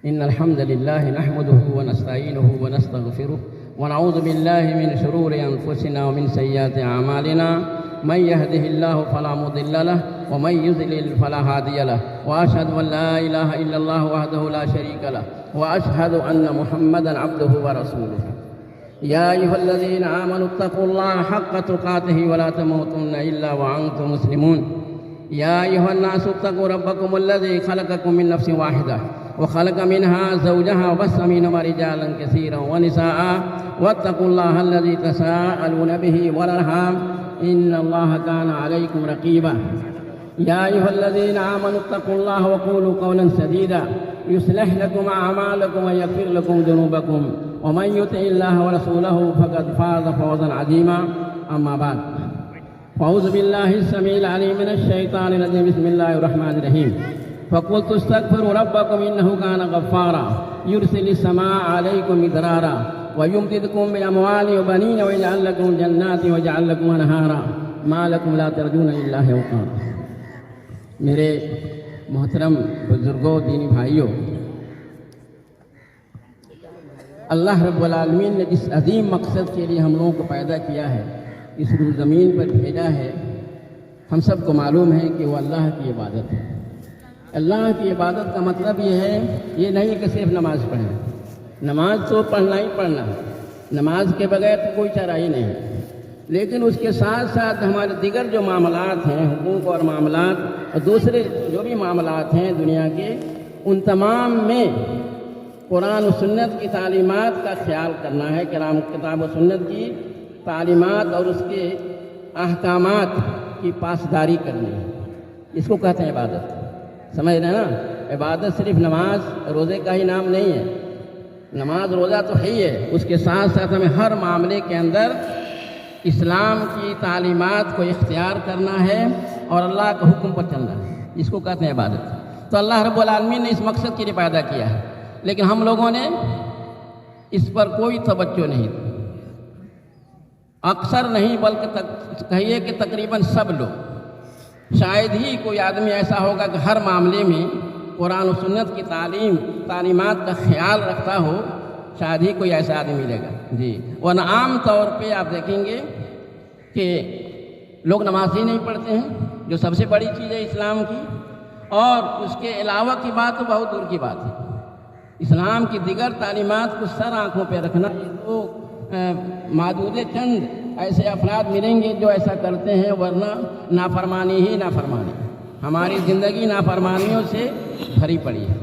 إن الحمد لله نحمده ونستعينه ونستغفره ونعوذ بالله من شرور أنفسنا ومن سيئات أعمالنا من يهده الله فلا مضل له ومن يضلل فلا هادي له وأشهد أن لا إله إلا الله وحده لا شريك له وأشهد أن محمدا عبده ورسوله يا أيها الذين آمنوا اتقوا الله حق تقاته ولا تموتن إلا وأنتم مسلمون يا أيها الناس اتقوا ربكم الذي خلقكم من نفس واحدة وخلق منها زوجها وبث منهما رجالا كثيرا ونساء واتقوا الله الذي تساءلون به والأرحام إن الله كان عليكم رقيبا يا أيها الذين آمنوا اتقوا الله وقولوا قولا سديدا يصلح لكم أعمالكم ويغفر لكم ذنوبكم ومن يطع الله ورسوله فقد فاز فوزا عظيما أما بعد فأعوذ بالله السميع العليم من الشيطان الرجيم بسم الله الرحمن الرحيم فقلت استغفروا ربكم إنه كان غفارا يرسل السماء عليكم مدرارا ويمددكم بأموال وبنين ويجعل لكم جنات ويجعل لكم أنهارا ما لكم لا ترجون لله وقارا. میرے محترم بزرگوں دینی بھائیوں، اللہ رب العالمین نے جس عظیم مقصد کے لیے ہم لوگوں کو پیدا کیا ہے، اس روح زمین پر بھیجا ہے، ہم سب کو معلوم ہے کہ وہ اللہ کی عبادت ہے. اللہ کی عبادت کا مطلب یہ ہے، یہ نہیں کہ صرف نماز پڑھیں. نماز تو پڑھنا ہی پڑھنا ہے، نماز کے بغیر تو کوئی چارہ ہی نہیں. لیکن اس کے ساتھ ساتھ ہمارے دیگر جو معاملات ہیں، حقوق اور معاملات اور دوسرے جو بھی معاملات ہیں دنیا کے، ان تمام میں قرآن و سنت کی تعلیمات کا خیال کرنا ہے. کتاب و سنت کی تعلیمات اور اس کے احکامات کی پاسداری کرنی ہے. اس کو کہتے ہیں عبادت. سمجھ رہے ہیں نا؟ عبادت صرف نماز روزے کا ہی نام نہیں ہے. نماز روزہ تو ہے ہی ہے، اس کے ساتھ ساتھ ہمیں ہر معاملے کے اندر اسلام کی تعلیمات کو اختیار کرنا ہے اور اللہ کے حکم پر چلنا ہے. اس کو کہتے ہیں عبادت. تو اللہ رب العالمین نے اس مقصد کے لیے پیدا کیا ہے، لیکن ہم لوگوں نے اس پر کوئی توجہ نہیں دی. اکثر نہیں بلکہ کہیے کہ تقریباً سب لوگ. شاید ہی کوئی آدمی ایسا ہوگا کہ ہر معاملے میں قرآن و سنت کی تعلیمات کا خیال رکھتا ہو. شاید ہی کوئی ایسا آدمی ملے گا. جی، ورنہ عام طور پہ آپ دیکھیں گے کہ لوگ نماز ہی نہیں پڑھتے ہیں، جو سب سے بڑی چیز ہے اسلام کی. اور اس کے علاوہ کی بات تو بہت دور کی بات ہے. اسلام کی دیگر تعلیمات کو سر آنکھوں پہ رکھنا، یہ تو معدود چند ایسے افراد ملیں گے جو ایسا کرتے ہیں، ورنہ نافرمانی ہی نافرمانی. ہماری زندگی نافرمانیوں سے بھری پڑی ہے.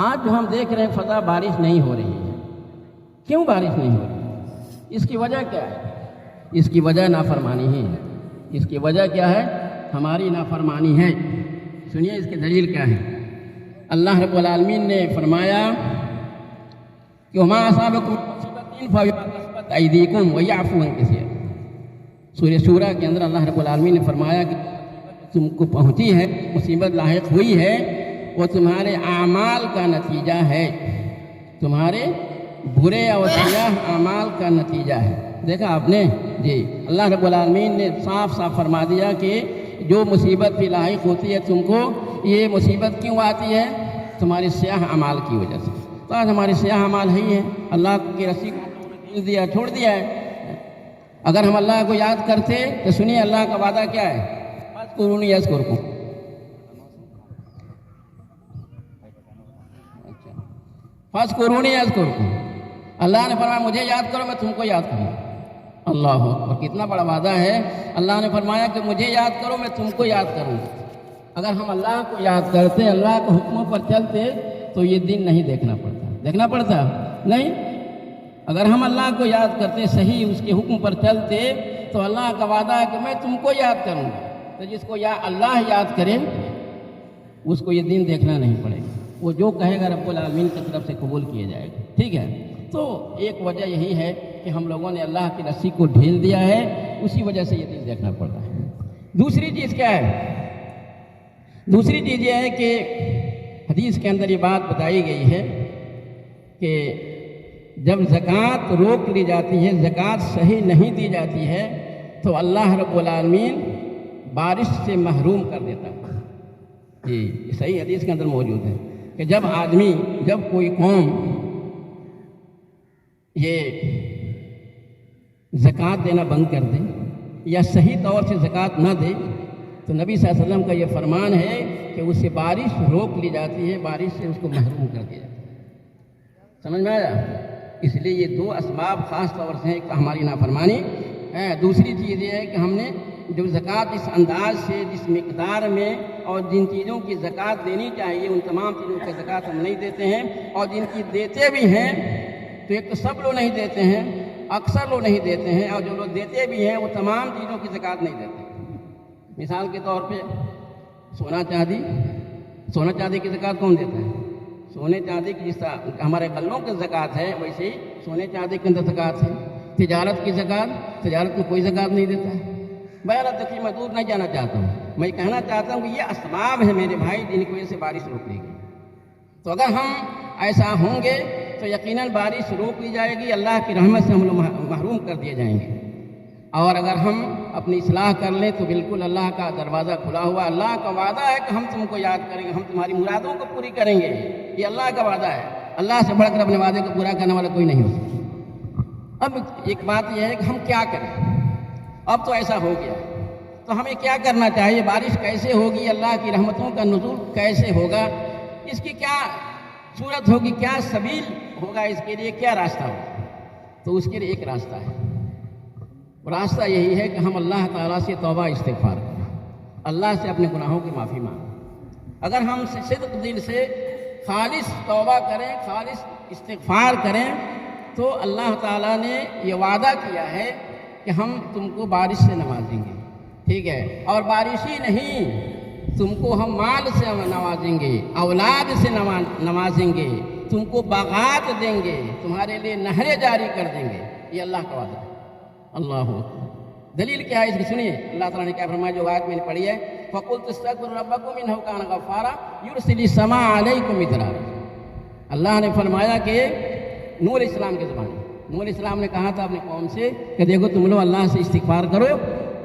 آج جو ہم دیکھ رہے ہیں فضا بارش نہیں ہو رہی ہے. کیوں بارش نہیں ہو رہی؟ اس کی وجہ کیا ہے؟ اس کی وجہ نافرمانی ہی ہے. اس کی وجہ کیا ہے؟ ہماری نافرمانی ہے. سنیے اس کی دلیل کیا ہے. اللہ رب العالمین نے فرمایا کہ وما اصابکم فبما کسبت ایدیکم ویعفو عن کثیر. سورہ شورى کے اندر اللہ رب العالمین نے فرمایا کہ تم کو پہنچی ہے، مصیبت لاحق ہوئی ہے، وہ تمہارے اعمال کا نتیجہ ہے، تمہارے برے اور سیاہ اعمال کا نتیجہ ہے. دیکھا آپ نے؟ جی، اللہ رب العالمین نے صاف صاف فرما دیا کہ جو مصیبت بھی لاحق ہوتی ہے تم کو، یہ مصیبت کیوں آتی ہے؟ تمہارے سیاہ اعمال کی وجہ سے. تو آج ہمارے سیاہ اعمال ہی ہیں. اللہ کی رسی کو دیا چھوڑ دیا ہے. اگر ہم اللہ کو یاد کرتے تو سنیے اللہ کا وعدہ کیا ہے، فاذکرونی اذکرکم. فاذکرونی اذکرکم. اللہ نے فرمایا مجھے یاد کرو میں تم کو یاد کروں. اللہ اکبر، کتنا بڑا وعدہ ہے. اللہ نے فرمایا کہ مجھے یاد کرو میں تم کو یاد کروں. اگر ہم اللہ کو یاد کرتے، اللہ کے حکموں پر چلتے تو یہ دن نہیں دیکھنا پڑتا نہیں. اگر ہم اللہ کو یاد کرتے، صحیح اس کے حکم پر چلتے، تو اللہ کا وعدہ ہے کہ میں تم کو یاد کروں گا. تو جس کو اللہ یاد کرے اس کو یہ دن دیکھنا نہیں پڑے گا. وہ جو کہے گا رب العالمین کی طرف سے قبول کیا جائے گا. ٹھیک ہے؟ تو ایک وجہ یہی ہے کہ ہم لوگوں نے اللہ کی رسی کو ڈھیل دیا ہے، اسی وجہ سے یہ دن دیکھنا پڑتا ہے. دوسری چیز کیا ہے؟ دوسری چیز یہ ہے کہ حدیث کے اندر یہ بات بتائی گئی ہے کہ جب زکوٰۃ روک لی جاتی ہے، زکوٰۃ صحیح نہیں دی جاتی ہے، تو اللہ رب العالمین بارش سے محروم کر دیتا ہے. جی، صحیح حدیث کے اندر موجود ہے. کہ جب کوئی قوم یہ زکوٰۃ دینا بند کر دے یا صحیح طور سے زکوٰۃ نہ دے تو نبی صلی اللہ علیہ وسلم کا یہ فرمان ہے کہ اس سے بارش روک لی جاتی ہے، بارش سے اس کو محروم کر دیا جاتا ہے۔ سمجھ میں آیا؟ اس لیے یہ دو اسباب خاص طور سے ایک ہماری نافرمانی ہے، دوسری چیز یہ ہے کہ ہم نے جو زکوٰۃ اس انداز سے جس مقدار میں اور جن چیزوں کی زکوٰۃ دینی چاہیے ان تمام چیزوں کی زکوٰۃ ہم نہیں دیتے ہیں، اور جن کی دیتے بھی ہیں تو ایک تو سب لوگ نہیں دیتے ہیں، اکثر لوگ نہیں دیتے ہیں، اور جو لوگ دیتے بھی ہیں وہ تمام چیزوں کی زکوٰۃ نہیں دیتے۔ مثال کے طور پہ سونا چاندی کی زکوٰۃ کون دیتا ہے؟ سونے چاندی کی جس طرح ہمارے غلوں کی زکوٰۃ ہے ویسے ہی سونے چاندی کے اندر زکوٰۃ ہے۔ تجارت کی زکوٰۃ، تجارت میں کوئی زکوٰۃ نہیں دیتا ہے۔ بہرحال دیکھیے میں دور نہیں جانا چاہتا ہوں، میں کہنا چاہتا ہوں کہ یہ اسباب ہے میرے بھائی جن کی وجہ سے بارش روک لی گئی۔ تو اگر ہم ایسا ہوں گے تو یقیناً بارش روک لی جائے گی، اللہ کی رحمت سے ہم لوگ محروم کر دیے جائیں گے۔ اور اگر ہم اپنی اصلاح کر لیں تو بالکل اللہ کا دروازہ کھلا ہوا، اللہ کا وعدہ ہے کہ ہم تم کو یاد کریں گے، ہم تمہاری مرادوں کو پوری کریں گے، یہ اللہ کا وعدہ ہے۔ اللہ سے بڑھ کر اپنے وعدے کو پورا کرنے والا کوئی نہیں ہو سکتا۔ اب ایک بات یہ ہے کہ ہم کیا کریں؟ اب تو ایسا ہو گیا تو ہمیں کیا کرنا چاہیے؟ بارش کیسے ہوگی؟ اللہ کی رحمتوں کا نزول کیسے ہوگا؟ اس کی کیا صورت ہوگی؟ کیا سبیل ہوگا؟ اس کے لیے کیا راستہ ہوگا؟ تو اس کے لیے ایک راستہ ہے، راستہ یہی ہے کہ ہم اللہ تعالیٰ سے توبہ استغفار کریں، اللہ سے اپنے گناہوں کی معافی مانگیں۔ اگر ہم صدق دل سے خالص توبہ کریں، خالص استغفار کریں تو اللہ تعالیٰ نے یہ وعدہ کیا ہے کہ ہم تم کو بارش سے نوازیں گے، ٹھیک ہے؟ اور بارش ہی نہیں، تم کو ہم مال سے نوازیں گے، اولاد سے نوازیں گے، تم کو باغات دیں گے، تمہارے لیے نہریں جاری کر دیں گے، یہ اللہ کا وعدہ ہے۔ اللہ دلیل کیا ہے اس کی سنیے، اللہ تعالیٰ نے کیا فرمایا جو آیت میں نے پڑھی ہے، فَقُلْتُ اسْتَغْفِرُوا رَبَّكُمْ إِنَّهُ كَانَ غَفَّارًا يُرْسِلِ السَّمَاءَ عَلَيْكُمْ مِدْرَارًا۔ اللہ نے فرمایا کہ نوح علیہ السلام کے زمانے نوح علیہ السلام نے کہا تھا اپنے قوم سے کہ دیکھو تم لوگ اللہ سے استغفار کرو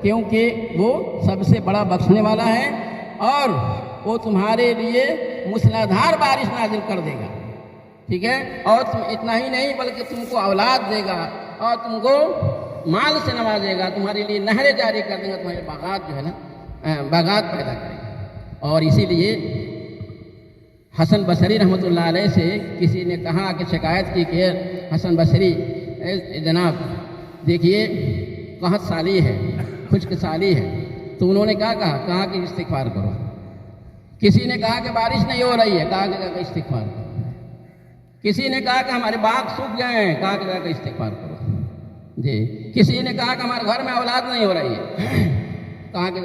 کیونکہ وہ سب سے بڑا بخشنے والا ہے اور وہ تمہارے لیے موسلادھار بارش نازل کر دے گا، ٹھیک ہے؟ اور اتنا ہی نہیں بلکہ تم کو اولاد دے گا اور تم کو مال سے نوازے گا، تمہارے لیے نہریں جاری کر دیں گا، تمہارے باغات جو ہے نا باغات پیدا کرے گا۔ اور اسی لیے حسن بصری رحمۃ اللہ علیہ سے کسی نے کہا کہ شکایت کی کہ حسن بصری جناب دیکھیے قحط سالی ہے، خشک سالی ہے، تو انہوں نے کہا کہ استغفار کرو۔ کسی نے کہا کہ بارش نہیں ہو رہی ہے، کہا کہ استغفار کرو۔ کسی نے کہا کہ ہمارے باغ سوکھ گئے ہیں، کہا کہ استغفار کرو جی۔ کسی نے کہا کہ ہمارے گھر میں اولاد نہیں ہو رہی ہے، کہا کہ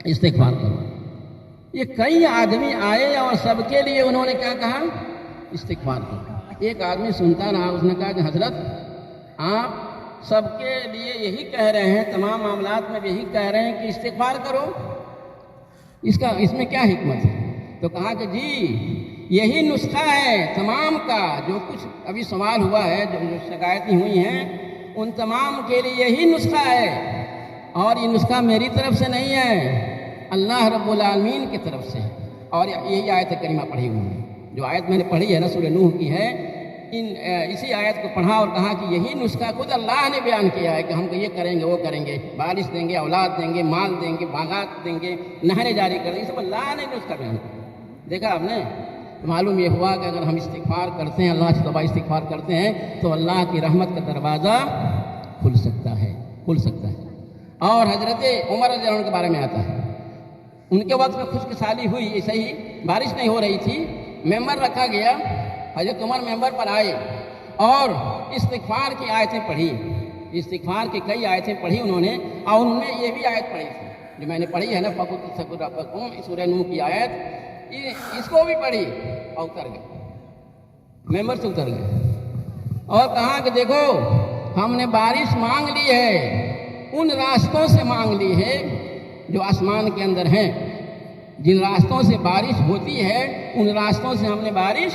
استغفار کرو۔ یہ کئی آدمی آئے اور سب کے لیے انہوں نے کیا کہا؟ استغفار کرو۔ ایک آدمی سنتا رہا، اس نے کہا کہ حضرت آپ سب کے لیے یہی کہہ رہے ہیں، تمام معاملات میں یہی کہہ رہے ہیں کہ استغفار کرو، اس میں کیا حکمت ہے؟ تو کہا کہ جی یہی نسخہ ہے تمام کا، جو کچھ ابھی سوال ہوا ہے، جو شکایتیں ہوئی ہیں ان تمام کے لیے یہی نسخہ ہے، اور یہ نسخہ میری طرف سے نہیں ہے، اللہ رب العالمین کی طرف سے ہے۔ اور یہی آیت کریمہ پڑھی ہوئی ہے، جو آیت میں نے پڑھی ہے نا سورہ نوح کی ہے، اسی آیت کو پڑھا اور کہا کہ یہی نسخہ خود اللہ نے بیان کیا ہے کہ ہم کو یہ کریں گے وہ کریں گے، بارش دیں گے، اولاد دیں گے، مال دیں گے، باغات دیں گے، نہریں جاری کریں گے، سب اللہ نے نسخہ بیان کیا۔ دیکھا آپ نے؟ معلوم یہ ہوا کہ اگر ہم استغفار کرتے ہیں، اللہ سے توبہ استغفار کرتے ہیں تو اللہ کی رحمت کا دروازہ کھل سکتا ہے۔ اور حضرت عمر رضی اللہ عنہ کے بارے میں آتا ہے، ان کے وقت میں خشک سالی ہوئی، ایسے ہی بارش نہیں ہو رہی تھی، ممبر رکھا گیا، حضرت عمر ممبر پر آئے اور استغفار کی آیتیں پڑھی، استغفار کی کئی آیتیں پڑھی انہوں نے، اور انہوں نے یہ بھی آیت پڑھی تھی جو میں نے پڑھی ہے نا، فَقُلْتُ اسْتَغْفِرُوا رَبَّكُمْ، سورہ نوح کی آیت، اس کو بھی پڑھی اور اتر گئے، ممبر سے اتر گئے اور کہا کہ دیکھو ہم نے بارش مانگ لی ہے، ان راستوں سے مانگ لی ہے جو آسمان کے اندر ہیں، جن راستوں سے بارش ہوتی ہے ان راستوں سے ہم نے بارش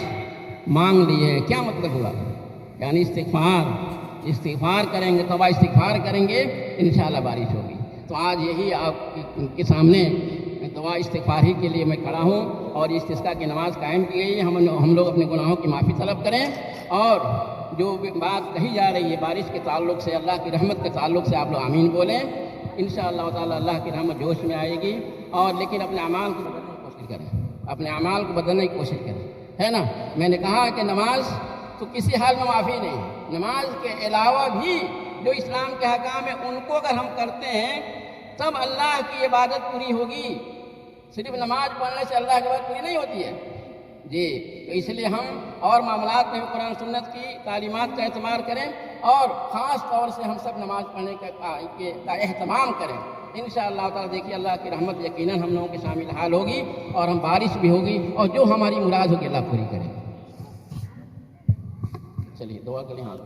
مانگ لی ہے۔ کیا مطلب ہوا؟ یعنی استغفار کریں گے، توبہ استغفار کریں گے، انشاءاللہ بارش ہوگی۔ تو آج یہی آپ کے سامنے دعا استغفار ہی کے لیے میں کھڑا ہوں اور استسقاء کی نماز قائم کی گئی ہے. ہم لوگ اپنے گناہوں کی معافی طلب کریں. اور جو بات کہی جا رہی ہے بارش کے تعلق سے, اللہ کی رحمت کے تعلق سے, آپ لوگ آمین بولیں. انشاءاللہ تعالی اللہ کی رحمت جوش میں آئے گی. اور لیکن اپنے اعمال کو بدلنے کی کوشش کریں, اپنے اعمال کو بدلنے کی کوشش کریں, ہے نا. میں نے کہا کہ نماز تو کسی حال میں معافی نہیں. نماز کے علاوہ بھی جو اسلام کے احکام ہیں ان کو اگر ہم کرتے ہیں تب اللہ کی عبادت پوری ہوگی. صرف نماز پڑھنے سے اللہ کی عبادت پوری نہیں ہوتی ہے جی. تو اس لیے ہم اور معاملات میں قرآن سنت کی تعلیمات کا اعتماد کریں, اور خاص طور سے ہم سب نماز پڑھنے کا اہتمام کریں. انشاءاللہ تعالیٰ دیکھیے اللہ کی رحمت یقیناً ہم لوگوں کے شامل حال ہوگی, اور ہم بارش بھی ہوگی, اور جو ہماری مراد ہوگی اللہ پوری کرے. چلیے دعا کے لیے ہاتھ